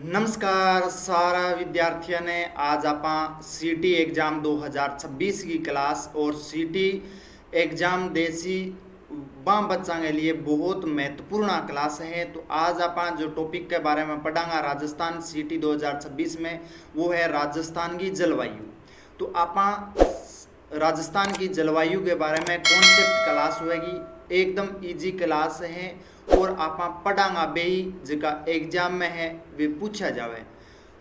नमस्कार सारा विद्यार्थियों ने आज आप सीटी एग्जाम 2026 की क्लास और सीटी एग्जाम देसी बाम बच्चा के लिए बहुत महत्वपूर्ण क्लास है। तो आज आप जो टॉपिक के बारे में पढ़ांगा राजस्थान सीटी 2026 में वो है राजस्थान की जलवायु। तो आप राजस्थान की जलवायु के बारे में कॉन्सेप्ट क्लास होगी, एकदम इजी क्लास है और आप पढ़ांगा बेही जिका एग्जाम में है वे पूछा जावे।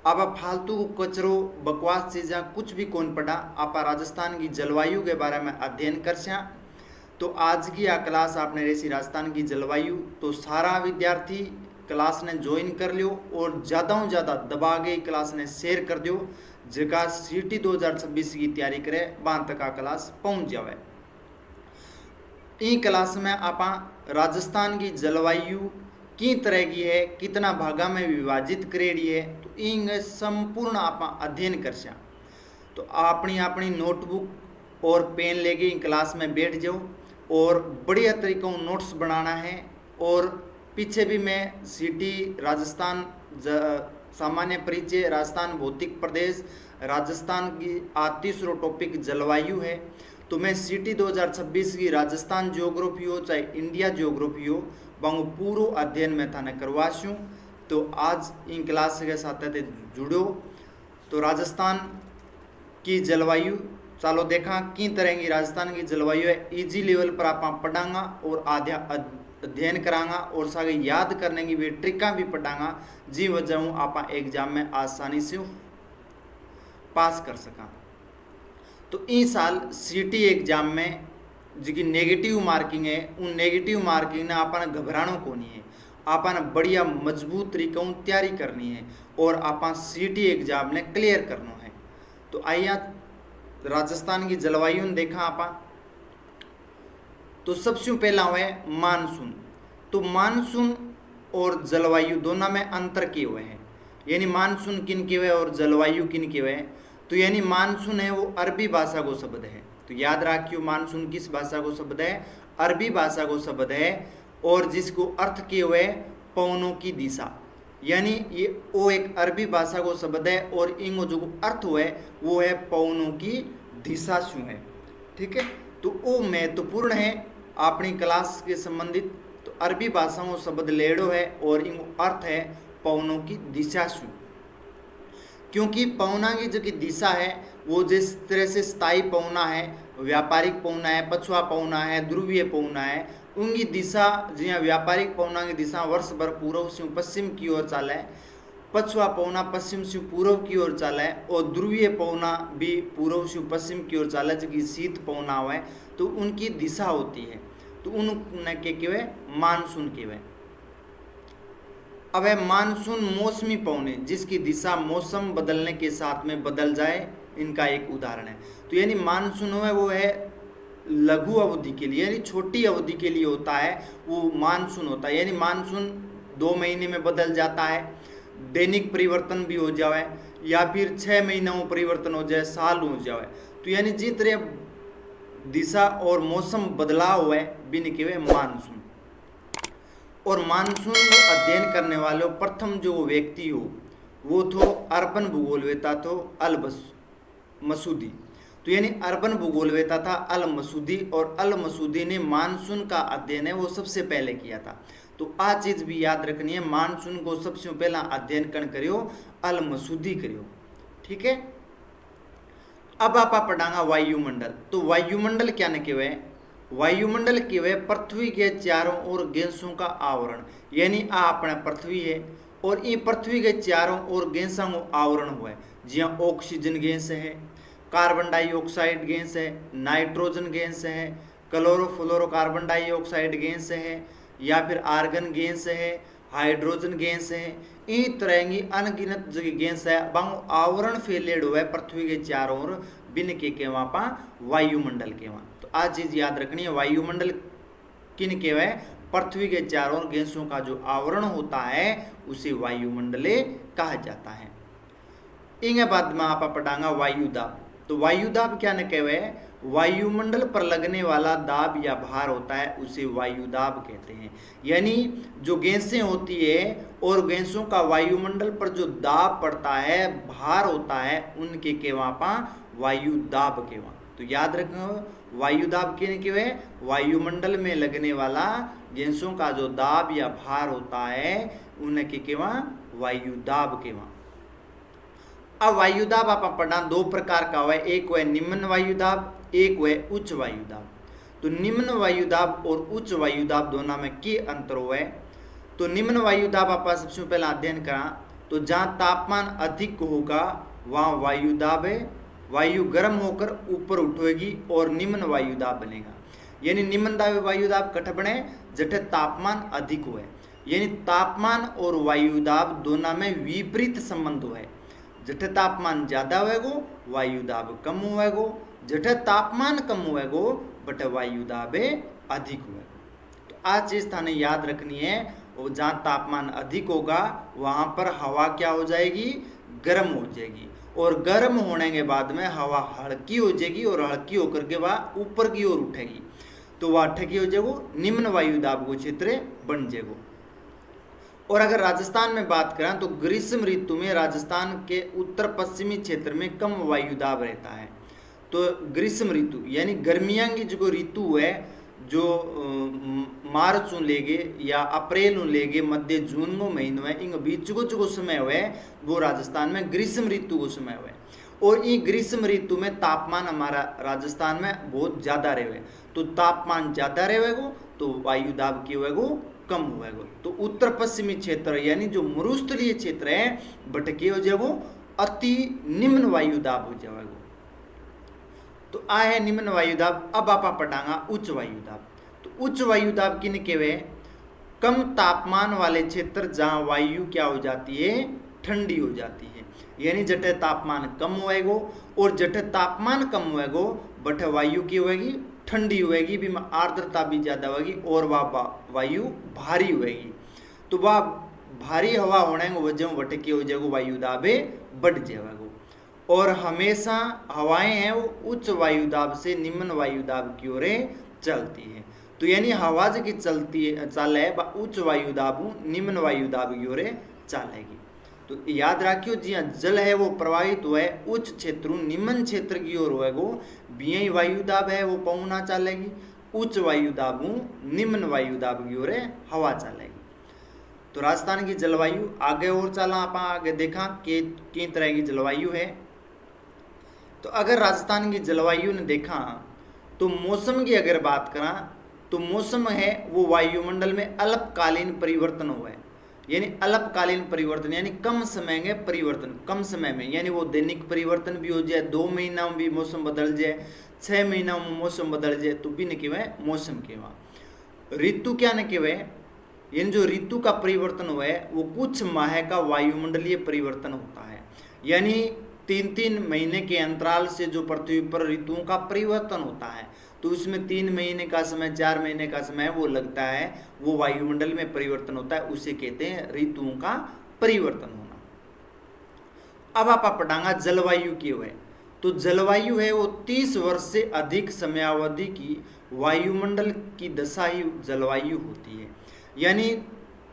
अब फालतू कचरो बकवास चीज़ा कुछ भी कौन पढ़ा, आप राजस्थान की जलवायु के बारे में अध्ययन कर सया। तो आज की आ क्लास आपने रेसी राजस्थान की जलवायु, तो सारा विद्यार्थी क्लास ने ज्वाइन कर लियो और ज़्यादा ज़्यादा दबा गई क्लास ने शेयर कर दियो जिका सीटी 2026 की तैयारी करे बांध तक आ क्लास पहुँच जावे। ई क्लास में आप राजस्थान की जलवायु की तरह की है, कितना भागा में विभाजित करेड़ी है, तो इन संपूर्ण आप अध्ययन कर सया। तो अपनी अपनी नोटबुक और पेन लेके इन क्लास में बैठ जाओ और बढ़िया तरीक़ों नोट्स बनाना है। और पीछे भी मैं सीटी राजस्थान सामान्य परिचय, राजस्थान भौतिक प्रदेश, राजस्थान की तीसरा टॉपिक जलवायु है। तो मैं सीटी 2026 की राजस्थान ज्योग्राफी हो चाहे इंडिया ज्योग्राफी हो बांगो पूरो अध्ययन में थाने करवाशूँ। तो आज इन क्लास के साथ जुड़ो। तो राजस्थान की जलवायु चलो देखा कि तरह की राजस्थान की जलवायु है, इजी लेवल पर आप पढ़ांगा और आध्या अध्ययन करांगा और सागे याद करने की भी ट्रिका भी पढ़ांगा जी वजह आप एग्जाम में आसानी से पास कर सका। तो इस साल सीटी एग्जाम में जी नेगेटिव मार्किंग है, उन नेगेटिव मार्किंग ने आपने घबरानो को नहीं है, आपने बढ़िया मजबूत तरीकों तैयारी करनी है और आप सीटी एग्जाम ने क्लियर करना है। तो आइया राजस्थान की जलवायु ने देखा आप। तो सबसे पहला है मानसून। तो मानसून और जलवायु दोनों में अंतर किए हुए हैं, यानी मानसून किन के हुए और जलवायु किन के हुए। तो यानी मानसून है वो अरबी भाषा को शब्द है, तो याद रखियो मानसून किस भाषा को शब्द है, अरबी भाषा को शब्द है और जिसको अर्थ किए हुए पवनों की दिशा, यानी ये वो एक अरबी भाषा को शब्द है और इनको जो अर्थ हुआ है वो है पवनों की दिशा शू है। ठीक है, तो वो महत्वपूर्ण है अपनी क्लास के संबंधित। तो अरबी भाषाओं शब्द लेड़ो है और इनको अर्थ है पवनों की दिशा शू, क्योंकि पवना की जो की दिशा है वो जिस तरह से स्थायी पवना है, व्यापारिक पवना है, पछुआ पवना है, ध्रुवीय पवना है, उनकी दिशा जी व्यापारिक पवना की दिशा वर्ष भर पूर्व से पश्चिम की ओर चाले, पछुआ पवना पश्चिम से पूर्व की ओर चाले और ध्रुवीय पवना भी पूर्व से पश्चिम की ओर चाले जो कि शीत पवना हुआ है, तो उनकी दिशा होती है। तो उन्हें के हुए मानसून के हुए। अब है मानसून मौसमी पवने जिसकी दिशा मौसम बदलने के साथ में बदल जाए, इनका एक उदाहरण है। तो यानी मानसून है वो है लघु अवधि के लिए, यानी छोटी अवधि के लिए होता है वो मानसून होता है। यानी मानसून 2 महीने में बदल जाता है, दैनिक परिवर्तन भी हो जाए या फिर 6 महीनों में परिवर्तन हो जाए, साल हो जाए। तो यानी जिस तरह दिशा और मौसम बदलाव हुआ है बिन के हुए मानसून। और मानसून को अध्ययन करने वाले प्रथम जो व्यक्ति हो वो थो अर्बन भूगोलवेता तो अल मसूदी। तो यानी अर्बन भूगोलवेता था अल मसूदी और अल मसूदी ने मानसून का अध्ययन है वो सबसे पहले किया था। तो आ चीज़ भी याद रखनी है, मानसून को सबसे पहला अध्ययन कौन करियो, अल मसूदी करियो। ठीक है, अब आप पढ़ांगा वायुमंडल। तो वायुमंडल क्या न केवे, वायुमंडल केवे पृथ्वी के चारों ओर गैसों का आवरण, यानी आ अपना पृथ्वी है और ये पृथ्वी के चारों ओर गैसों का आवरण हुआ है, जिया ऑक्सीजन गैस है, कार्बन डाइऑक्साइड गैस है, नाइट्रोजन गैस है, क्लोरोफ्लोरोकार्बन डाइऑक्साइड गैस है या फिर आर्गन गैस है, हाइड्रोजन गैस है, इन तरह की अनगिनत जो गैस है बांगो आवरण फैलेड हुआ है पृथ्वी के चारों ओर बिन के वहाँ पा वायुमंडल के वहाँ। तो आ चीज़ याद रखनी है, वायुमंडल किन के वह पृथ्वी के चारों ओर गैसों का जो आवरण होता है उसे वायुमंडले कहा जाता है। इंगे बाद में आप पढ़ांगा वायुदाब। तो वायुदाब क्या न कहवे, वायुमंडल पर लगने वाला दाब या भार होता है उसे वायु दाब कहते हैं। यानी जो गैसें होती है और गैसों का वायुमंडल पर जो दाब पड़ता है, भार होता है, उनके केवा वायु दाब केवा। तो याद रखो वायु दाब के वायुमंडल में लगने वाला गैसों का जो दाब या भार होता है उनके केवा वायु दाब केवा। अब वायु दाब आप पढ़ना दो प्रकार का हुआ है, एक हुआ निम्न वायु दाब, एक हुआ उच्च वायु दाब। तो निम्न वायु दाब और उच्च वायु दाब दोनों में क्या अंतर हुआ है? तो निम्न वायु दाब आप सबसे पहले अध्ययन करा तो जहाँ तापमान अधिक होगा वहाँ वायु दाब है, वायु गर्म होकर ऊपर उठेगी और निम्न वायु दाब बनेगा। यानी निम्न वायु दाब कठ बने जठे तापमान अधिक हुए, यानी तापमान और वायु दाब दोनों में विपरीत संबंध है। जठे तापमान ज्यादा होएगो वायु दाब कम होएगो, जठे तापमान कम होएगो बटे वायु दाब अधिक होएगो। तो आज चीज थाने याद रखनी है, और जहाँ तापमान अधिक होगा वहाँ पर हवा क्या हो जाएगी? गर्म हो जाएगी, और गर्म होने के बाद में हवा हल्की हो जाएगी और हल्की होकर के वह ऊपर की ओर उठेगी, तो वह ठगी हो जाएगो निम्न वायु दाब को क्षेत्र बन जाएगो। और अगर राजस्थान में बात करें तो ग्रीष्म ऋतु में राजस्थान के उत्तर पश्चिमी क्षेत्र में कम वायु दाब रहता है। तो ग्रीष्म ऋतु यानी गर्मियां की जो ऋतु है, जो मार्च लेगे या अप्रैल लेगे मध्य जून को महीनों में इन बीच को जो समय हुए वो राजस्थान में ग्रीष्म ऋतु को समय हुए। और ये ग्रीष्म ऋतु में तापमान हमारा राजस्थान में बहुत ज़्यादा रहे, तो तापमान ज़्यादा रहेगो तो वायु दाब की होएगो कम होएगो। तो उत्तर पश्चिमी क्षेत्र यानी जो मरुस्थलीय क्षेत्र है बटके हो जाएगो अति निम्न वायु दाब हो जाएगो। तो आ है निम्न वायु दाब। अब आप पढ़ांगा उच्च वायु दाब। तो उच्च वायु दाब किन केवे? कम तापमान वाले क्षेत्र जहाँ वायु क्या हो जाती है? ठंडी हो जाती है। यानी जटे तापमान कम होएगो, और जटे तापमान कम होएगो बटे वायु की होएगी ठंडी होएगी, भी आर्द्रता भी ज़्यादा होगी और वह वायु भारी होएगी। तो वह भारी हवा होने की वजह बटे की हो जाएगो वायु दाबे बढ़ जाएगो। और हमेशा हवाएं हैं वो उच्च वायु दाब से निम्न वायु दाब की ओर चलती है। तो यानी हवा की चलती है चले उच्च वायु दाब निम्न वायु दाब की ओर चलेगी। तो याद रखियो जी जल है वो प्रवाहित हुआ है उच्च क्षेत्र निम्न क्षेत्र की ओर होएगो, बियई वायु दाब है वो पहुना चलेगी, उच्च वायु दाब निम्न वायु दाब की ओर हवा चलेगी। तो राजस्थान की जलवायु आगे और चला आप आगे देखा कि किन तरह की जलवायु है। तो अगर राजस्थान की जलवायु ने देखा तो मौसम की अगर बात करा तो मौसम है वो वायुमंडल में अल्पकालीन परिवर्तन हुआ है। यानी अल्पकालीन परिवर्तन यानी कम समय में परिवर्तन, कम समय में, यानी वो दैनिक परिवर्तन भी हो जाए, 2 महीना में भी मौसम बदल जाए, 6 महीना में मौसम बदल जाए, तो भी न केवल मौसम केवल ऋतु क्या न केवल यानी जो ऋतु का परिवर्तन हुआ है वो कुछ माह का वायुमंडलीय परिवर्तन होता है। यानी 3-3 महीने के अंतराल से जो पृथ्वी पर ऋतुओं का परिवर्तन होता है, तो उसमें 3 महीने का समय 4 महीने का समय वो लगता है, वो वायुमंडल में परिवर्तन होता है, उसे कहते हैं ऋतुओं का परिवर्तन होना। अब आप पढ़ांगा जलवायु की है। तो जलवायु है वो 30 वर्ष से अधिक समयावधि की वायुमंडल की दशा ही जलवायु होती है। यानी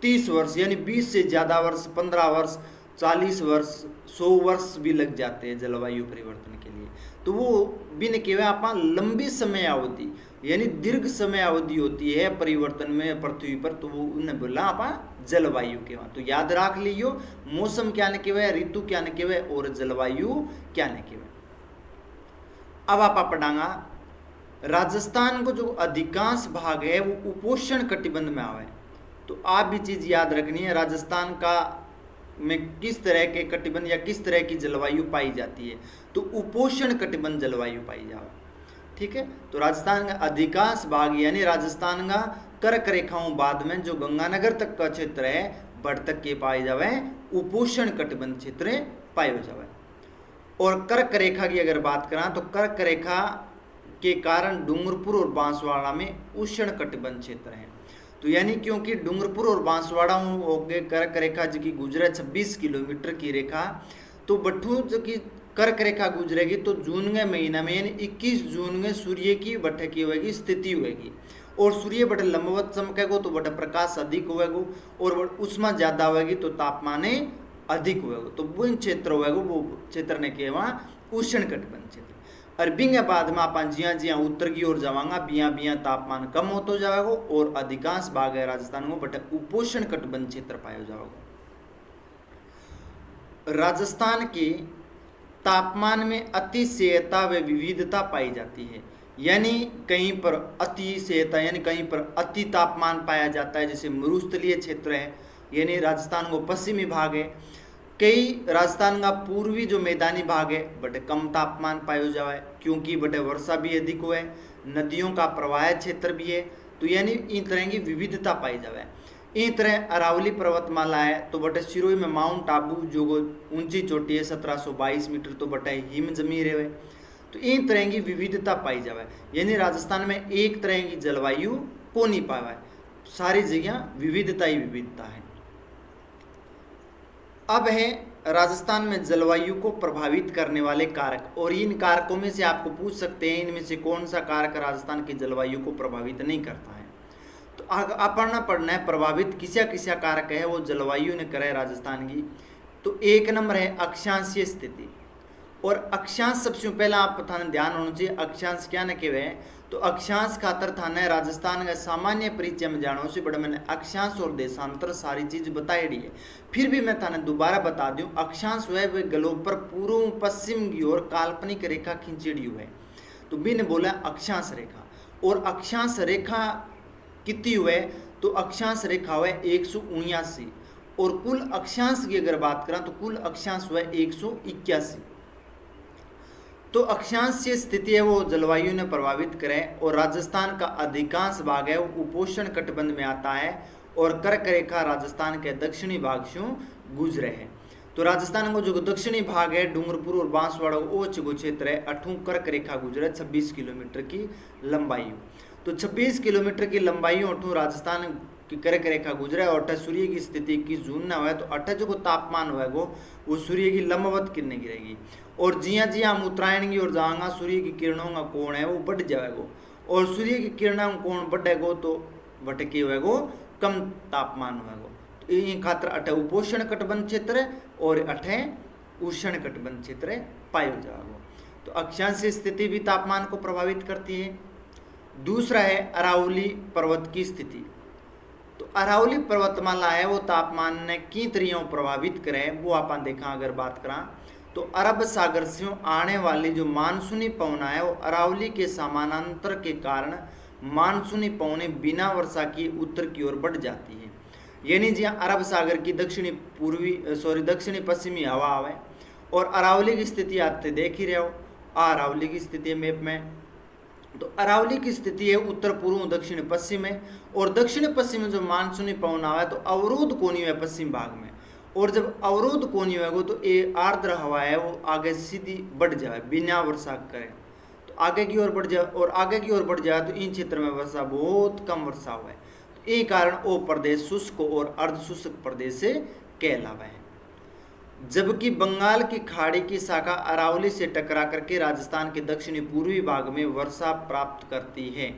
30 वर्ष यानी 20 से ज़्यादा वर्ष, 15 वर्ष, 40 वर्ष, 100 वर्ष भी लग जाते हैं जलवायु परिवर्तन के लिए। तो वो भी न केवल आप लंबी समय अवधि यानी दीर्घ समय अवधि होती है परिवर्तन में पृथ्वी पर, तो वो उन्हें बोला आप जलवायु के। तो याद रख लीजिए मौसम क्या न केवल, ऋतु क्या न केवल और जलवायु क्या न केवल। अब आप पढ़ांगा राजस्थान को जो अधिकांश भाग है वो उपोष्ण कटिबंध में आवे। तो आप भी चीज़ याद रखनी है राजस्थान का में किस तरह के कटिबंध या किस तरह की जलवायु पाई जाती है। तो उपोष्ण कटिबंध जलवायु पाई जाए, ठीक है। तो राजस्थान का अधिकांश भाग यानी राजस्थान का कर्क रेखाओं बाद में जो गंगानगर तक का क्षेत्र है बढ़ तक के पाए जावे उपोष्ण कटिबंध क्षेत्र पाए जावे। और कर्क रेखा की अगर बात करें तो कर्क रेखा के कारण डूंगरपुर और बांसवाड़ा में उष्ण कटिबंध क्षेत्र है। तो यानी क्योंकि डूंगरपुर और बांसवाड़ा हो गए कर्क रेखा जो कि गुजरे 26 किलोमीटर की रेखा, तो बठू जो कि कर्क रेखा गुजरेगी तो जून के महीना में यानी 21 जून में सूर्य की बट की होगी स्थिति होगी, और सूर्य बटे लंबवत चमकेगो तो बटे प्रकाश अधिक होगा, और उष्मा ज्यादा होगी तो तापमान अधिक होगा। तो वो क्षेत्र होगा वो क्षेत्र ने के वहाँ उष्ण कटिबंध क्षेत्र। अरबी के बाद में आप जिया जिया उत्तर की ओर जावांगा बिया बिया तापमान कम होते जाएगा, और अधिकांश भाग है राजस्थान को बटे उपोष्ण कटिबंध क्षेत्र पाया जाएगा। राजस्थान के तापमान में अतिशयता व विविधता पाई जाती है, यानी कहीं पर अतिशयता यानी कहीं पर अति तापमान पाया जाता है, जैसे मरुस्थलीय क्षेत्र है यानी राजस्थान को पश्चिमी भाग है। कई राजस्थान का पूर्वी जो मैदानी भाग है बटे कम तापमान पाया जाए, क्योंकि बटे वर्षा भी अधिक हुआ है, नदियों का प्रवाह क्षेत्र भी है, तो यानी इन तरह की विविधता पाई जाए। इन तरह अरावली पर्वतमाला है तो बटे सिरोही में माउंट आबू जो ऊंची चोटी है 1722 मीटर तो बटे हिम जमी रहे, तो इन तरह की विविधता पाई जाए। यानी राजस्थान में एक तरह की जलवायु को नहीं पाया है, सारी जगह विविधता ही विविधता है। अब है राजस्थान में जलवायु को प्रभावित करने वाले कारक, और इन कारकों में से आपको पूछ सकते हैं इनमें से कौन सा कारक राजस्थान की जलवायु को प्रभावित नहीं करता है। तो अपना पढ़ना है प्रभावित किसा किसा कारक है वो जलवायु ने करे राजस्थान की। तो एक नंबर है अक्षांशीय स्थिति, और अक्षांश सबसे पहला आप थाने ध्यान होना चाहिए अक्षांश क्या न केवे। तो अक्षांश खातर थाने राजस्थान का सामान्य परिचय में जानो से बड़ा मैंने अक्षांश और देशांतर सारी चीज बताई दी है, फिर भी मैं थाने दोबारा बता दूं अक्षांश हुआ है ग्लोब पर पूर्व पश्चिम की ओर काल्पनिक रेखा खींचेड़ी हुआ है, तो भी ने बोला अक्षांश रेखा। और अक्षांश रेखा कितनी हुए तो अक्षांश रेखा हुआ 179, और कुल अक्षांश की अगर बात करें तो कुल अक्षांश हुआ 181। तो अक्षांशीय स्थिति है वो जलवायु ने प्रभावित करे, और राजस्थान का अधिकांश भाग है वो उपोष्ण कटिबंध में आता है, और कर्क रेखा राजस्थान के दक्षिणी भाग से गुजरे है। तो राजस्थान को जो दक्षिणी भाग है डूंगरपुर और बांसवाड़ा वो क्षेत्र है, अठू कर्क रेखा गुजरे 26 किलोमीटर की लंबाई। तो 26 किलोमीटर की लंबाई अठू राजस्थान की कर्क रेखा गुजरे, और अठ सूर्य की स्थिति 21 जून ना हुआ तो अठ जो तापमान होगा वो सूर्य की लंबवत किरणें गिरेगी, और जिया जिया हम उत्तरायण की ओर जाएंगा सूर्य की किरणों का कोण है वो बढ़ जाएगा, और सूर्य की किरणों का कोण बढ़ेगा तो भटके होगा कम तापमान होगा। तो ये खातर अठ उपोष्ण कटिबंध क्षेत्र और अठ उष्ण कटिबंध क्षेत्र पाया जाएगा। तो अक्षांशीय स्थिति भी तापमान को प्रभावित करती है। दूसरा है अरावली पर्वत की स्थिति। तो अरावली पर्वतमाला है वो तापमान ने की तरीकों प्रभावित करे वो आप देखा अगर बात करा तो अरब सागर से आने वाली जो मानसूनी पवना है वो अरावली के समानांतर के कारण मानसूनी पवने बिना वर्षा की उत्तर की ओर बढ़ जाती है, यानी जहाँ अरब सागर की दक्षिणी पश्चिमी हवा आवे, और अरावली की स्थिति आप देख ही रहे हो अरावली की स्थिति मैप में। तो अरावली की स्थिति है उत्तर पूर्व दक्षिण पश्चिम में, और दक्षिण पश्चिम में जो मानसूनी पवन आवे तो अवरोध कोनी है पश्चिम भाग में, और जब अवरोध कोनी होगा तो ये आर्द्र हवा है वो आगे सीधी बढ़ जाए बिना वर्षा करे, तो आगे की ओर बढ़ जाए, और आगे की ओर बढ़ जाए तो इन क्षेत्र में वर्षा बहुत कम वर्षा हुआ है, तो ये कारण वो प्रदेश शुष्क और अर्ध शुष्क प्रदेश से कहलावा है। जबकि बंगाल की खाड़ी की शाखा अरावली से टकरा करके राजस्थान के दक्षिणी पूर्वी भाग में वर्षा प्राप्त करती है।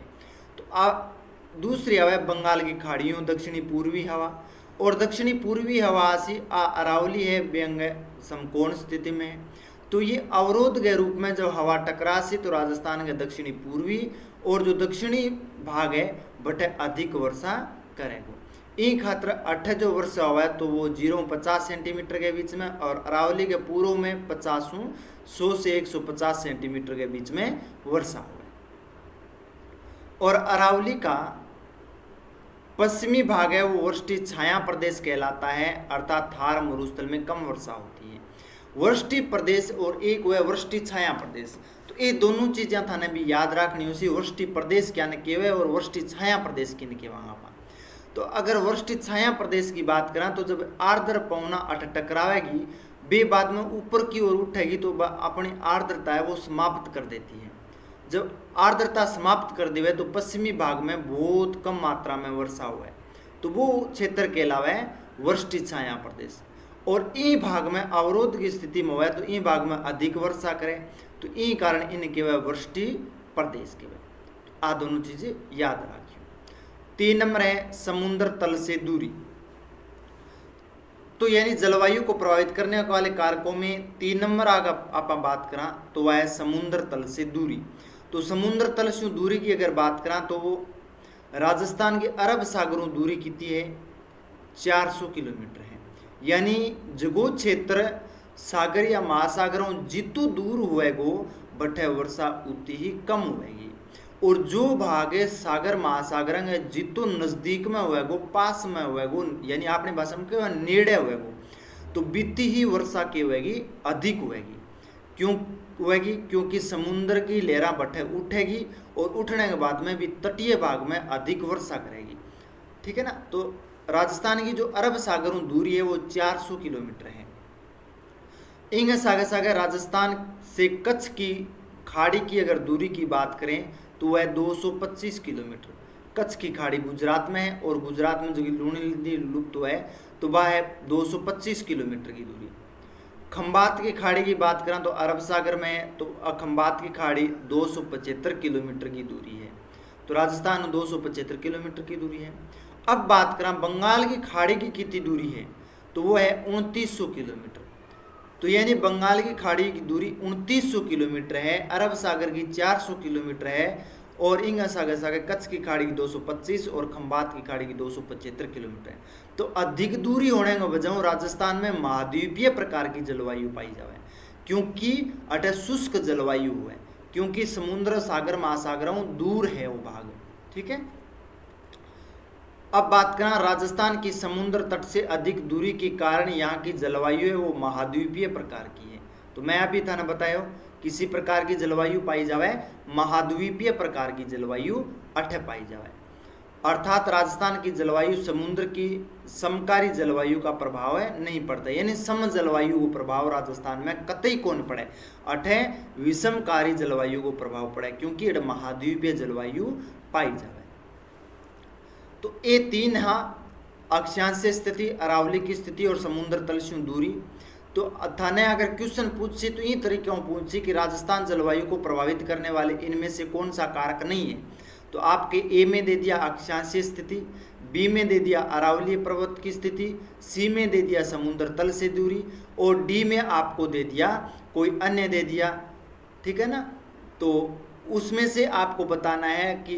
तो दूसरी हवा है बंगाल की खाड़ियों दक्षिणी पूर्वी हवा, और दक्षिणी पूर्वी हवा से अरावली है व्यंग समकोण स्थिति में। तो ये अवरोध के रूप में जब हवा टकरा से तो राजस्थान के दक्षिणी पूर्वी और जो दक्षिणी भाग है बटे अधिक वर्षा करेगा। इन खातर अठ जो वर्षा हुआ है तो वो 0-50 सेंटीमीटर के बीच में, और अरावली के पूर्व में 100 से 150 सेंटीमीटर के बीच में वर्षा हुआ है। और अरावली का पश्चिमी भाग है वो वृष्टि छाया प्रदेश कहलाता है, अर्थात थार मरुस्थल में कम वर्षा होती है। वृष्टि प्रदेश और एक वह वृष्टि छाया प्रदेश, तो ये दोनों चीजें थाने भी याद रखनी हो सी वृष्टि प्रदेश क्या न केवे और वृष्टि छाया प्रदेश की न केवा। तो अगर वृष्टि छाया प्रदेश की बात करें तो जब आर्द्र पवना अठ टकरावेगी बे बाद में ऊपर की ओर उठेगी तो अपनी आर्द्रता है वो समाप्त कर देती है। जब आर्द्रता समाप्त कर देवे तो पश्चिमी भाग में बहुत कम मात्रा में वर्षा हुआ है, तो वो क्षेत्र कहलावा है वृष्टि छाया प्रदेश। और ई भाग में अवरोध की स्थिति में हुआ तो ई भाग में अधिक वर्षा करे तो ई कारण इन केवल वृष्टि प्रदेश के आ दोनों चीजें याद रखियो। 3 नंबर है समुद्र तल से दूरी। तो यानी जलवायु को प्रभावित करने वाले कारकों में 3 नंबर अगर आप बात करा तो वह है समुद्र तल से दूरी। तो समुद्र तल से दूरी की अगर बात करा तो वो राजस्थान के अरब सागरों दूरी कितनी है 400 किलोमीटर है। यानी जगो क्षेत्र सागर या महासागरों जितु दूर हुएगो बटे वर्षा उतनी ही कम हुएगी और जो भाग सागर महासागर है जितु नजदीक में हुएगो पास में हुएगो यानी आपने भाषा में कहा नेड़े हुएगो तो बीती ही वर्षा की होएगी अधिक होएगी। क्यों होएगी? क्योंकि समुद्र की लहरा बटे उठेगी और उठने के बाद में भी तटीय भाग में अधिक वर्षा करेगी। ठीक है ना। तो राजस्थान की जो अरब सागरों दूरी है वो 400 किलोमीटर है। इंग सागर सागर राजस्थान से कच्छ की खाड़ी की अगर दूरी की बात करें तो वह 225 किलोमीटर। कच्छ की खाड़ी गुजरात में है और गुजरात में जो कि लूणी नदी लुप्त हुआ है तो वह है 225 किलोमीटर की दूरी। खंबात की खाड़ी की बात करें तो अरब सागर में है तो खंबात की खाड़ी 275 किलोमीटर की दूरी है। तो राजस्थान में 275 किलोमीटर की दूरी है। अब बात करें बंगाल की खाड़ी की कितनी दूरी है तो वो है 2900 किलोमीटर। तो यानी बंगाल की खाड़ी की दूरी 2900 किलोमीटर है, अरब सागर की 400 किलोमीटर है और इंग सागर सागर कच्छ की खाड़ी की 225 और खंबात की खाड़ी की 275 किलोमीटर है। तो अधिक दूरी होने की वजह राजस्थान में महाद्वीपीय प्रकार की जलवायु पाई जाए क्योंकि अटे शुष्क जलवायु है क्योंकि समुद्र सागर महासागरों दूर है वो भाग। ठीक है। अब बात करें राजस्थान की समुद्र तट से अधिक दूरी के कारण यहाँ की जलवायु है वो महाद्वीपीय प्रकार की है। तो मैं अभी था ना बताया किसी प्रकार की जलवायु पाई जावे महाद्वीपीय प्रकार की जलवायु अठे पाई जावे अर्थात राजस्थान की जलवायु समुद्र की समकारी जलवायु का प्रभाव है नहीं पड़ता यानी सम जलवायु को प्रभाव राजस्थान में कतई कौन पड़े अठे विषमकारी जलवायु को प्रभाव पड़े क्योंकि महाद्वीपीय जलवायु पाई जावे। तो ये 3 हाँ अक्षांशीय स्थिति अरावली की स्थिति और समुद्र तल से दूरी। तो थाने अगर क्वेश्चन पूछे तो इन तरीके पूछे कि राजस्थान जलवायु को प्रभावित करने वाले इनमें से कौन सा कारक नहीं है तो आपके ए में दे दिया अक्षांशीय स्थिति, बी में दे दिया अरावलीय पर्वत की स्थिति, सी में दे दिया समुद्र तल से दूरी और डी में आपको दे दिया कोई अन्य दे दिया। ठीक है ना। तो उसमें से आपको बताना है कि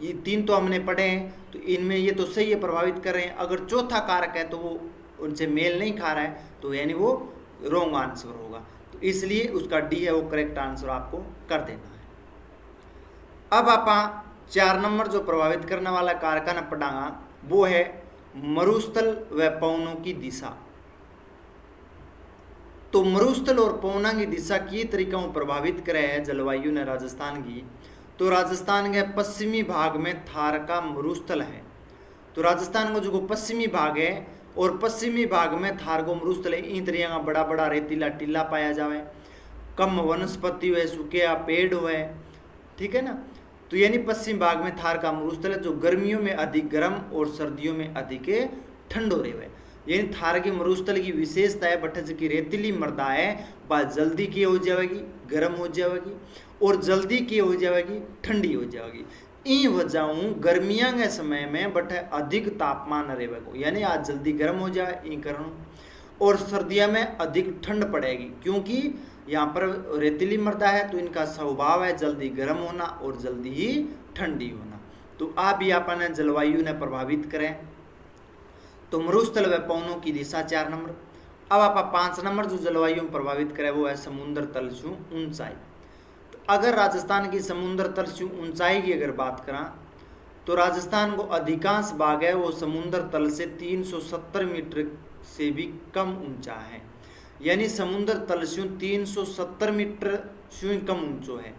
ये 3 तो हमने पढ़े हैं तो इनमें ये तो सही है प्रभावित कर रहे हैं। अगर चौथा कारक है तो वो उनसे मेल नहीं खा रहा है तो यानी वो रॉन्ग आंसर होगा। तो इसलिए उसका डी है वो करेक्ट आंसर आपको कर देना है। अब आप 4 नंबर जो प्रभावित करने वाला कारक न पढ़ागा वो है मरुस्थल व पवनों की दिशा। तो मरुस्थल और पवनों की दिशा की तरीका प्रभावित करे है जलवायु ने राजस्थान की। तो राजस्थान के पश्चिमी भाग में थार का मरुस्थल है। तो राजस्थान का जो पश्चिमी भाग है और पश्चिमी भाग में थार को मरुस्थल है इन तरीके का बड़ा बड़ा रेतीला टीला पाया जावे, कम वनस्पति हुए सूखे पेड़ हुए। ठीक है ना। तो यानी पश्चिम भाग में थार का मरुस्थल है जो गर्मियों में अधिक गर्म और सर्दियों में अधिक ठंडो रहे। यानी थार के मरुस्थल की विशेषता है बट की रेतीली मृदा है वह जल्दी की हो जाएगी गर्म हो जाएगी और जल्दी की हो जाएगी ठंडी हो जाएगी। इन वजहों गर्मियां के समय में बट अधिक तापमान रहेगा यानी आज जल्दी गर्म हो जाए इन कारण और सर्दियों में अधिक ठंड पड़ेगी क्योंकि यहाँ पर रेतीली मृदा है तो इनका स्वभाव है जल्दी गर्म होना और जल्दी ही ठंडी होना। तो आप ही अपन जलवायु ने प्रभावित करें। तो मरुस्थल व पवनों की दिशा 4 नंबर। अब आप 5 नंबर जो जलवायु में प्रभावित करे वो है समुद्र तल से ऊंचाई। तो अगर राजस्थान की समुद्र तल से ऊंचाई की अगर बात करें तो राजस्थान को अधिकांश भाग है वो समुद्र तल से 370 मीटर से भी कम ऊंचा है। यानी समुद्र तल से 370 मीटर से कम ऊंचो है।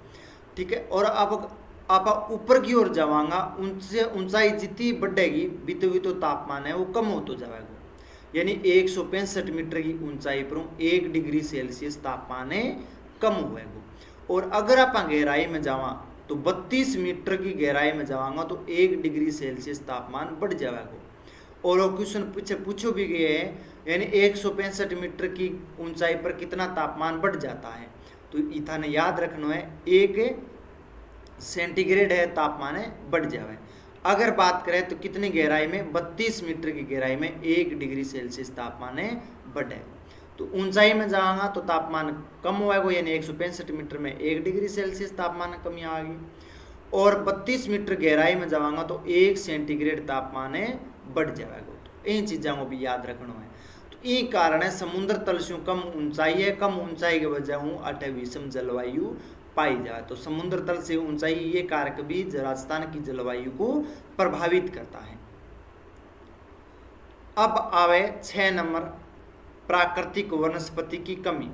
ठीक है। और अब आप ऊपर की ओर जावांगा उनसे ऊंचाई जितनी बढ़ेगी बीतो बीतो तापमान है वो कम होता जाएगा। यानी 165 मीटर की ऊंचाई पर 1 डिग्री सेल्सियस तापमान है कम होएगा। और अगर आप गहराई में जावा तो 32 मीटर की गहराई में जावांगा तो 1 डिग्री सेल्सियस तापमान बढ़ जाएगा। और वो क्वेश्चन पूछो भी गए है, यानी 165 मीटर की ऊंचाई पर कितना तापमान बढ़ जाता है। तो इथा ने याद रखना है 1 सेंटीग्रेड है तापमान है बढ़ जाए। अगर बात करें तो कितनी गहराई में, 32 मीटर की गहराई में 1 डिग्री सेल्सियस तापमान है बढ़े। तो ऊंचाई में जाएगा तो तापमान कम होगा, यानी 165 मीटर में 1 डिग्री सेल्सियस तापमान कमी आएगी। और 32 मीटर गहराई में जाऊंगा तो 1 सेंटीग्रेड तापमान है बढ़ जाएगा। तो इन चीज़ों को भी याद रखना है। तो ये कारण है समुद्र तल से कम ऊंचाई है, कम ऊंचाई की वजह अठे विषम जलवायु पाई जाए। तो समुद्र तल से ऊंचाई ये कारक भी राजस्थान की जलवायु को प्रभावित करता है। अब आवे 6 नंबर, प्राकृतिक वनस्पति की कमी।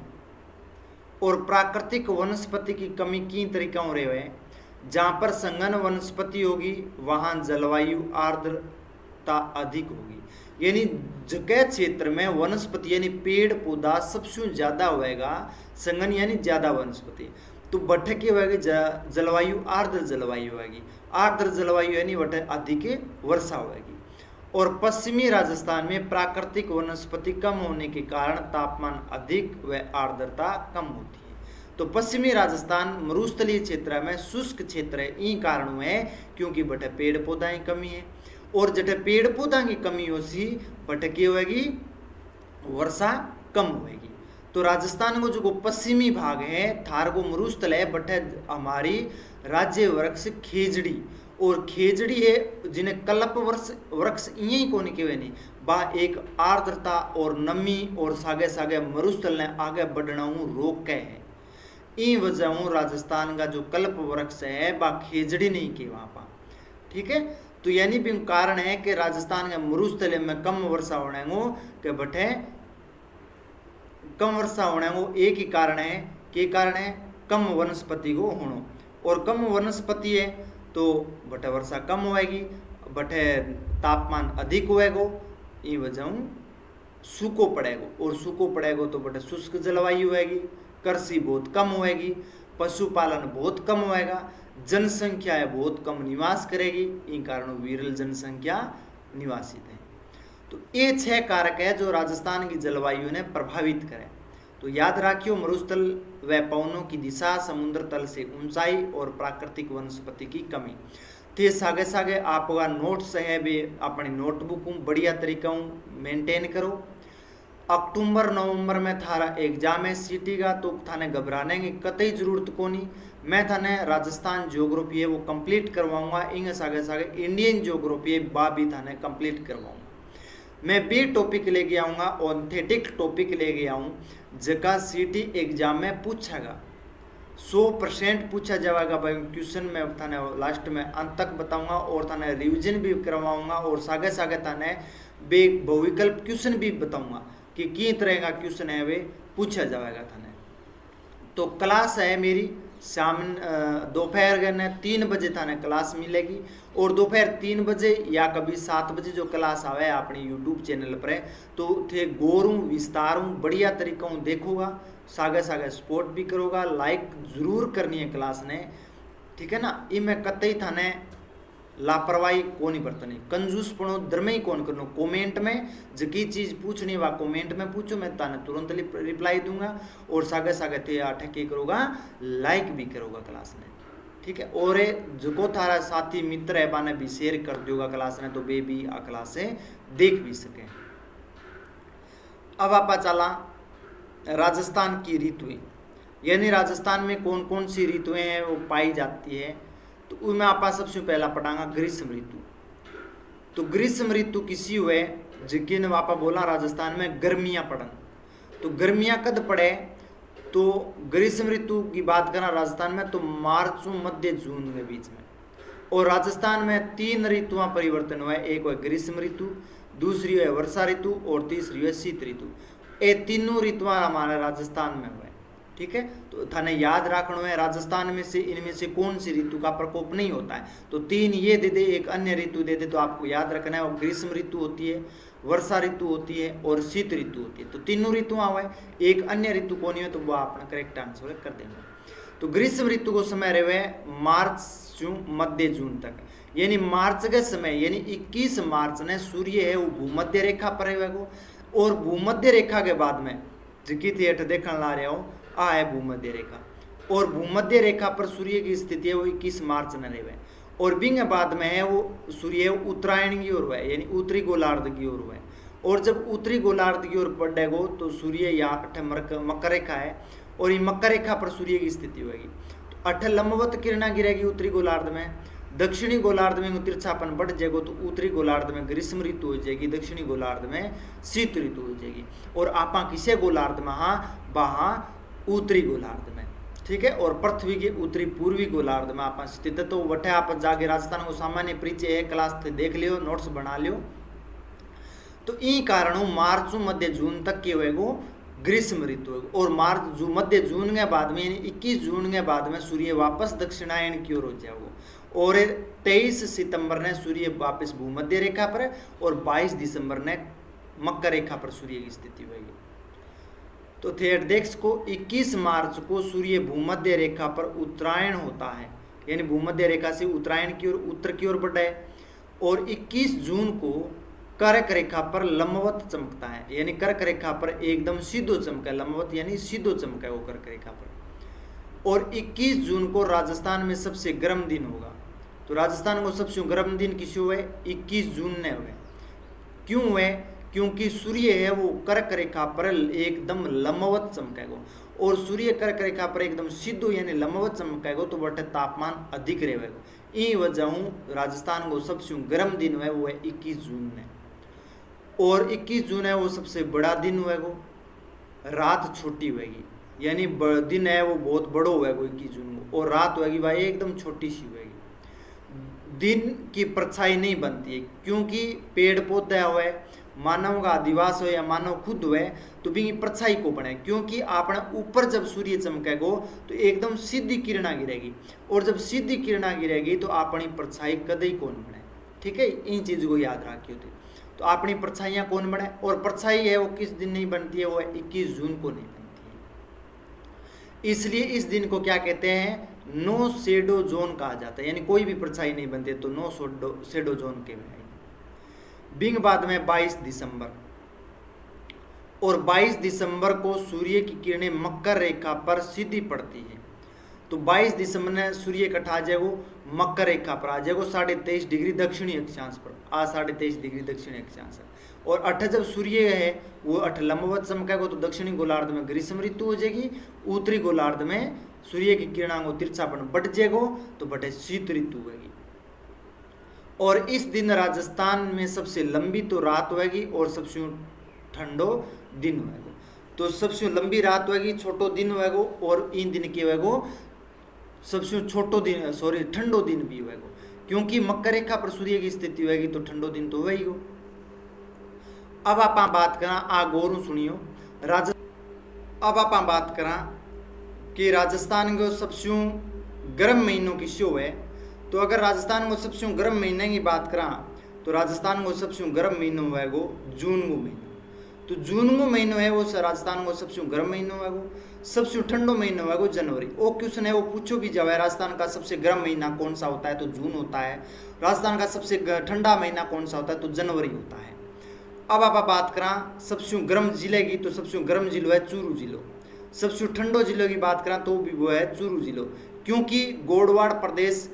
और प्राकृतिक वनस्पति की कमी की तरीका हो रहे हैं, जहाँ पर संघन वनस्पति होगी वहाँ जलवायु आर्द्रता अधिक होगी। यानी जगह क्षेत्र में वनस्पति यानी पेड़ पौधा सबसे ज़्यादा होएगा, संघन यानी ज़्यादा वनस्पति, तो बठ की होगी जलवायु आर्द्र जलवायु होगी। आर्द्र जलवायु यानी बठ अधिक वर्षा होगी। और पश्चिमी राजस्थान में प्राकृतिक वनस्पति कम होने के कारण तापमान अधिक व आर्द्रता कम होती है। तो पश्चिमी राजस्थान मरुस्थलीय क्षेत्र में शुष्क क्षेत्र है, इन कारणों है क्योंकि बटे पेड़ पौधा की कमी है। और जटे पेड़ पौधा की कमी हो सी बटे की होगी वर्षा कम होगी। तो राजस्थान को जो पश्चिमी भाग है थार को मरुस्थल है, बटे हमारी राज्य वृक्ष खेजड़ी, और खेजड़ी है जिन्हें कल्प वृक्ष यही को निकले नहीं बा एक आर्द्रता और नमी और सागे सागे मरुस्थल ने आगे बढ़ना रोक के है। इन वजह राजस्थान का जो कल्प वृक्ष है बा खेजड़ी नहीं के वहाँ पर, ठीक है। तो यानी भी कारण है कि राजस्थान के मरुस्थल में कम वर्षा होने को के बटे कम वर्षा होने को एक ही कारण है कि कारण है कम वनस्पति को होना, और कम वनस्पति है तो बटे वर्षा कम होएगी, बटे तापमान अधिक होएगा, ये वजह सूखो पड़ेगा, और सूखो पड़ेगा तो बटे शुष्क जलवायु होएगी, कृषि बहुत कम होएगी, पशुपालन बहुत कम होएगा, जनसंख्या है बहुत कम निवास करेगी, इन कारणों विरल जनसंख्या निवासित है। तो ये 6 कारक है जो राजस्थान की जलवायु ने प्रभावित करे। तो याद रखियो मरुस्थल व पवनों की दिशा, समुद्र तल से ऊंचाई और प्राकृतिक वनस्पति की कमी। ते सागे सागे आपका नोट्स है वे अपनी नोटबुक बढ़िया तरीका मेंटेन करो। अक्टूबर नवंबर में थारा एग्जाम है सीटी का, तो थाने घबराने की कतई जरूरत को नहीं। मैं थाने राजस्थान ज्योग्राफी है वो कंप्लीट करवाऊंगा, इंगे सागे सागे इंडियन ज्योग्राफी है बा भी थाने कंप्लीट करवाऊंगा। मैं भी टॉपिक लेके आऊँगा, ऑथेंटिक टॉपिक लेके आऊँ जगह सीटी एग्जाम में पूछेगा, 100% पूछा जाएगा भाई क्वेश्चन में थाने लास्ट में अंत तक बताऊंगा, और थाने रिवीजन भी करवाऊंगा, और सागे सागे थाने बे बहुविकल्प क्वेश्चन भी बताऊंगा कि तरह का क्वेश्चन है वे पूछा जाएगा थाने। तो क्लास है मेरी शाम दोपहर के 3 बजे थाने क्लास मिलेगी, और दोपहर 3 बजे या कभी 7 बजे जो क्लास आवे अपने यूट्यूब चैनल पर, तो थे गोरूँ विस्तारूँ बढ़िया तरीका देखूंगा, सागे सागे सपोर्ट भी करोगा, लाइक जरूर करनी है क्लास ने, ठीक है ना। ये मैं कतई थाने लापरवाही को नहीं बरतनी, कंजूस पड़ो धर्म ही कौन करनो। कमेंट में जकी चीज़ पूछनी वा कमेंट में पूछो, मैं ताने तुरंत रिप्लाई दूंगा, और सागे सागे थे आठे के करोगा लाइक भी करोगा क्लास ने, ठीक है। और जो थारा साथी मित्र है बाने भी शेयर कर दोगा क्लास ने, तो वे भी आ क्लास से देख भी सके। अब आप चला राजस्थान की ऋतुएं, यानी राजस्थान में कौन कौन सी ऋतुएं हैं वो पाई जाती है। तो उनमें आप सबसे पहला पढ़ांगा ग्रीष्म ऋतु। तो ग्रीष्म ऋतु किसी हुए जिन आप बोला राजस्थान में गर्मियाँ पड़न, तो गर्मियाँ कद पड़े, तो ग्रीष्म ऋतु की बात करना राजस्थान में तो मार्च मध्य जून के बीच में। और राजस्थान में 3 ऋतुआं परिवर्तन हुआ है, एक है ग्रीष्म ऋतु, दूसरी है वर्षा ऋतु, और तीसरी है शीत ऋतु। ये तीनों ऋतुआं हमारे राजस्थान में हुए, ठीक है। तो थाने याद रखना है राजस्थान में से इनमें से कौन सी ऋतु का प्रकोप नहीं होता है। तो 3 ये दे दे, एक अन्य ऋतु दे दे, तो आपको याद रखना है वो ग्रीष्म ऋतु होती है, वर्षा ऋतु होती है, और शीत ऋतु होती है। तो तीनों ऋतुआं हुए, एक अन्य ऋतु कौन है तो वह अपना करेक्ट आंसर कर देंगे। तो ग्रीष्म ऋतु को समय रहे मार्च से मध्य जून तक, यानी मार्च के समय यानी 21 मार्च ने सूर्य है वो भूमध्य रेखा पर है वो, और भूमध्य रेखा के बाद में जिकी थिएट देखने ला रहे हो आ है भूमध्य रेखा, और भूमध्य रेखा पर सूर्य की स्थिति है वो 21 मार्च न रहे, और बिंग बाद में है वो सूर्य उत्तरायण की ओर है यानी उत्तरी गोलार्ध की ओर है, और जब उत्तरी गोलार्ध की ओर बढ़ेगो तो सूर्य यहाँ मकर रेखा है, और ये मकर रेखा पर सूर्य की स्थिति होगी, तो 8 लंबवत किरणा गिरेगी उत्तरी गोलार्ध में, दक्षिणी गोलार्ध में तिरछापन बढ़ जाएगा तो उत्तरी गोलार्ध में ग्रीष्म ऋतु हो जाएगी, दक्षिणी गोलार्ध में शीत ऋतु हो जाएगी, और आपा किसे गोलार्ध में हाँ वहाँ उत्तरी गोलार्ध में, ठीक है। और पृथ्वी के उत्तरी पूर्वी गोलार्ध में आप स्थित है, तो वठे आप जाके राजस्थान को सामान्य परिचय है क्लास देख लियो, नोट्स बना लियो। तो ई कारणों मार्च मध्य जून तक की होएगो ग्रीष्म ऋतु, और मार्च मध्य जून के बाद में यानी 21 जून के बाद में सूर्य वापस दक्षिणायन की ओर हो जाएगा, और 23 सितंबर ने सूर्य वापस भूमध्य रेखा पर, और 22 दिसंबर ने मकर रेखा पर सूर्य की स्थिति होगी। तो थेरडेक्स को 21 मार्च को सूर्य भूमध्य रेखा पर उत्तरायण होता है, यानी भूमध्य रेखा से उत्तरायण की ओर उत्तर की ओर बढ़ा है, और 21 जून को कर्क रेखा पर लंबवत चमकता है, यानी कर्क रेखा पर एकदम सीधो चमका, लंबवत यानी सीधो चमका है वो कर्क रेखा पर। और 21 जून को राजस्थान में सबसे गर्म दिन होगा, तो राजस्थान को सबसे गर्म दिन किसी हुए 21 जून ने हुए। क्यों हुए? क्योंकि सूर्य है वो कर्क रेखा पर एकदम लंबवत चमकेगा, और सूर्य कर्क रेखा पर एकदम सीधो यानी लंबवत चमकेगा तो वह तापमान अधिक रहेगा। ई वजह राजस्थान को सबसे गर्म दिन है वो है 21 जून ने, और 21 जून है वो सबसे बड़ा दिन हुएगा, रात छोटी होगी, यानी दिन है वो बहुत बड़ो होएगा 21 जून को, और रात होगी भाई एकदम छोटी सी होगी। दिन की परछाई नहीं बनती है, क्योंकि पेड़ पौधे हुए मानव का अधिवास हो या मानव खुद हुए तो भी परछाई को बने, क्योंकि आपने ऊपर जब सूर्य चमकेगो तो एकदम सीधी किरणा गिरेगी, और जब सीधी किरणा गिरेगी तो अपनी परछाई कदई कौन बने, ठीक है। इन चीज़ को याद रखियो थे। तो अपनी परछाइयाँ कौन बने, और परछाई है वो किस दिन नहीं बनती है, वो 21 जून को नहीं बनती है। इसलिए इस दिन को क्या कहते हैं, नो शेडो जोन कहा जाता है, यानी कोई भी परछाई नहीं बनती तो नो शेडो जोन के में। बिंग बाद में 22 दिसंबर, और 22 दिसंबर को सूर्य की किरणें मकर रेखा पर सीधी पड़ती है, तो 22 दिसंबर ने सूर्य कटा जाएगो मकर रेखा पर आ जाएगो 23.5 डिग्री दक्षिणी अक्षांश पर, आ 23.5 डिग्री दक्षिणी अक्षांश है। और 8 जब सूर्य है वो 8 लंबवत चमकेगा तो दक्षिणी गोलार्ध में ग्रीष्म ऋतु हो जाएगी, उत्तरी गोलार्ध में सूर्य की किरणों को तिरछापन बढ़ जाएगो तो बटे शीत ऋतु होगी। और इस दिन राजस्थान में सबसे लंबी तो रात होगी और सबसे ठंडो दिन होगा, तो सबसे लंबी रात होगी छोटो दिन होगा, और इन दिन के होगा सबसे छोटो दिन ठंडो दिन भी होगा, क्योंकि मकर रेखा पर सूर्य की स्थिति होगी तो ठंडो दिन तो होगा ही हो। अब आप बात करा आ गौरू सुनियो अब आप बात करा कि राजस्थान को सबसे गर्म महीनों की शो है, तो अगर राजस्थान को सबसे गर्म महीने की बात करा तो राजस्थान को सबसे गर्म महीनों है वो जून को महीना, तो जून को महीनों है वो राजस्थान को सबसे गर्म महीनों है वो, सबसे ठंडो महीना है वो जनवरी। वो क्वेश्चन है वो पूछो भी जाए राजस्थान का सबसे गर्म महीना कौन सा होता है तो जून होता है, राजस्थान का सबसे ठंडा महीना कौन सा होता है तो जनवरी होता है। अब आप बात करा सबसे गर्म जिले की, तो सबसे गर्म जिलो है चूरू जिलो, सबसे ठंडो जिलों की बात करा तो भी वो है चूरू जिलो, क्योंकि गोड़वाड़ प्रदेश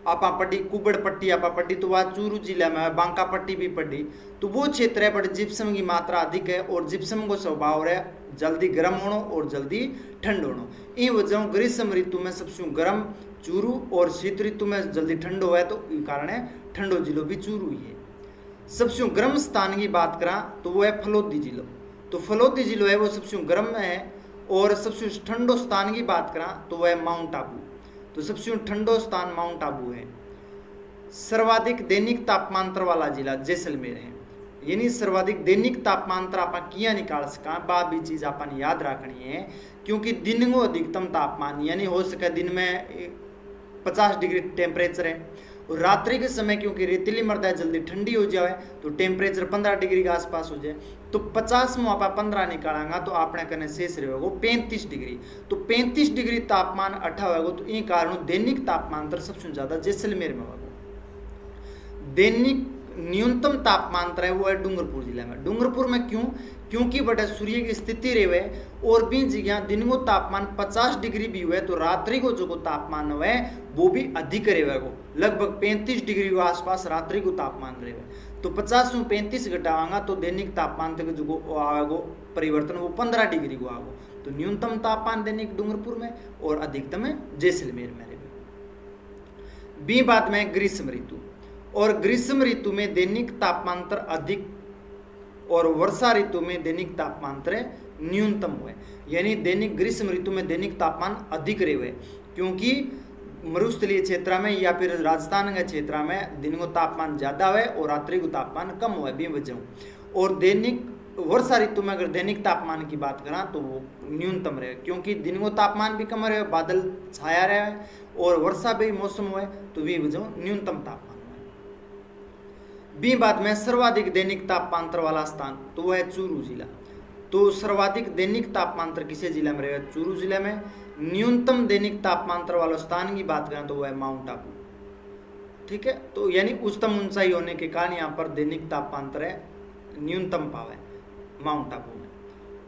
आपा पट्टी कुबड़ पट्टी आपा पट्टी तो वह चूरू जिले में है, बांका पट्टी भी पट्टी, तो वो क्षेत्र है बट जिप्सम की मात्रा अधिक है, और जिप्सम को स्वभाव है जल्दी गर्म होना और जल्दी ठंड होना। इन वजह ग्रीष्म ऋतु में सबसे गर्म चूरू और शीत ऋतु में जल्दी ठंड हुआ है, तो इस कारण है ठंडो जिलो भी चूरू ही है। सबसे गर्म स्थान की बात करा तो वो है फलोदी जिलो, तो फलोदी जिलो है वो सबसे गर्म में है, और सबसे ठंडो स्थान की बात करा तो वह है माउंट आबू, तो सबसे ठंडो स्थान माउंट आबू है। सर्वाधिक दैनिक तापमांतर वाला जिला जैसलमेर है, यानी सर्वाधिक दैनिक तापमांतर आप किया निकाल सका बा भी चीज़ अपन याद रखनी है, क्योंकि दिन को अधिकतम तापमान यानी हो सके दिन में 50 डिग्री टेम्परेचर है, और रात्रि के समय क्योंकि रेतीली मृदा जल्दी ठंडी हो जाए तो टेम्परेचर 15 डिग्री के आसपास हो जाए, तो 50 में आप 15 निकालेंगे तो आपने करने शेष रहेगा 35 डिग्री, तो 35 डिग्री तापमान 18 होगा, तो इन कारण दैनिक तापमान सबसे ज़्यादा जैसलमेर में होगा। दैनिक न्यूनतम तापमान है वो है डूंगरपुर जिले में। डूंगरपुर में क्यों? क्योंकि बटे सूर्य की स्थिति रहे और भी जगह दिन को तापमान 50 डिग्री भी हुए तो रात्रि को जो तापमान हुए वो भी अधिक रहे को, लगभग 35 डिग्री के आसपास रात्रि को तापमान रहे। तो 50 में 35 घटावांगा तो दैनिक तापमान तक जो आगो परिवर्तन वो 15 डिग्री को आगो। तो न्यूनतम तापमान दैनिक डूंगरपुर में और अधिकतम जैसलमेर में रहे। बी बात में ग्रीष्म ऋतु, और ग्रीष्म ऋतु में दैनिक तापमांतर अधिक और वर्षा ऋतु में दैनिक तापमांतर न्यूनतम हुए। यानी दैनिक ग्रीष्म ऋतु में दैनिक तापमान अधिक रहे हुए क्योंकि मरुस्थलीय क्षेत्र में या फिर राजस्थान के क्षेत्र में दिन को तापमान ज़्यादा हुए और रात्रि को तापमान कम हुए भी वजह। और दैनिक वर्षा ऋतु में अगर दैनिक तापमान की बात करें तो वो न्यूनतम रहे क्योंकि दिन को तापमान भी कम रहे, बादल छाया रहे और वर्षा भी मौसम हुए तो भी वजह न्यूनतम तापमान। बी बात में सर्वाधिक दैनिक तापमांतर वाला स्थान तो वह है चूरू जिला। तो सर्वाधिक दैनिक तापमांतर किसे जिले में रहेगा? चूरू जिले में। न्यूनतम दैनिक तापमांतर वाला स्थान की बात करें तो वह है माउंट आबू। ठीक है, तो यानी उच्चतम ऊंचाई होने के कारण यहाँ पर दैनिक तापमांतर है न्यूनतम पावे माउंट आबू में।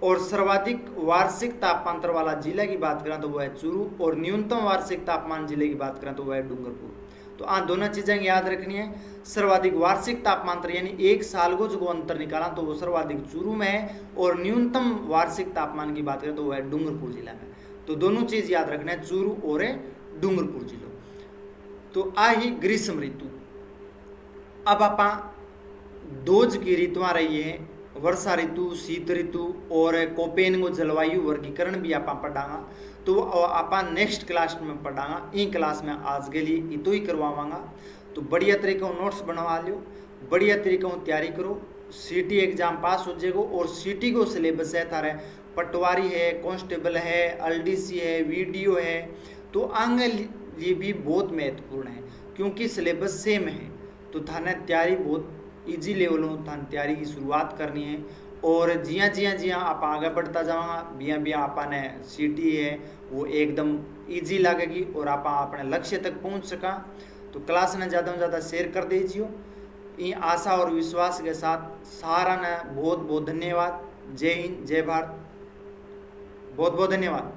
और सर्वाधिक वार्षिक तापमांतर वाला जिला की बात करें तो वह है चूरू और न्यूनतम वार्षिक तापमान जिले की बात करें तो वह है डूंगरपुर। तो दोनों चीज़ें याद रखनी है। सर्वाधिक वार्षिक तापमांतर यानी एक साल को जो अंतर निकाला तो वो सर्वाधिक चूरू में है और न्यूनतम वार्षिक तापमान की बात करें तो वह है डूंगरपुर जिला में। तो दोनों चीज़ याद रखना है, चूरू और डूंगरपुर जिलों। तो ही ग्रीष्म ऋतु। अब आप दोज की ऋतुआं रही है, वर्षा ऋतु, शीत ऋतु और कोपेन को जलवायु वर्गीकरण भी आप पढ़ागा। तो आप नेक्स्ट क्लास में पढ़ागा। ई क्लास में आज के लिए इतो ही करवावांगा। तो बढ़िया तरीके नोट्स बनवा लियो, बढ़िया तरीके तैयारी करो, सीटी एग्जाम पास हो जाएगो। और सीटी को सिलेबस है थारे पटवारी है, कांस्टेबल है, एलडीसी है, वीडियो है। तो आगे ये भी बहुत महत्वपूर्ण है क्योंकि सिलेबस सेम है। तो थाने तैयारी बहुत इजी लेवल में थाने तैयारी की शुरुआत करनी है। और जिया आप आगे बढ़ता जाओगा बिया आपने सीटी है वो एकदम इजी लगेगी और आप अपने लक्ष्य तक पहुंच सका। तो क्लास ने ज़्यादा से ज़्यादा शेयर कर दीजिए। ये आशा और विश्वास के साथ सारा ने बहुत बहुत धन्यवाद। जय हिंद, जय भारत, बहुत बहुत धन्यवाद।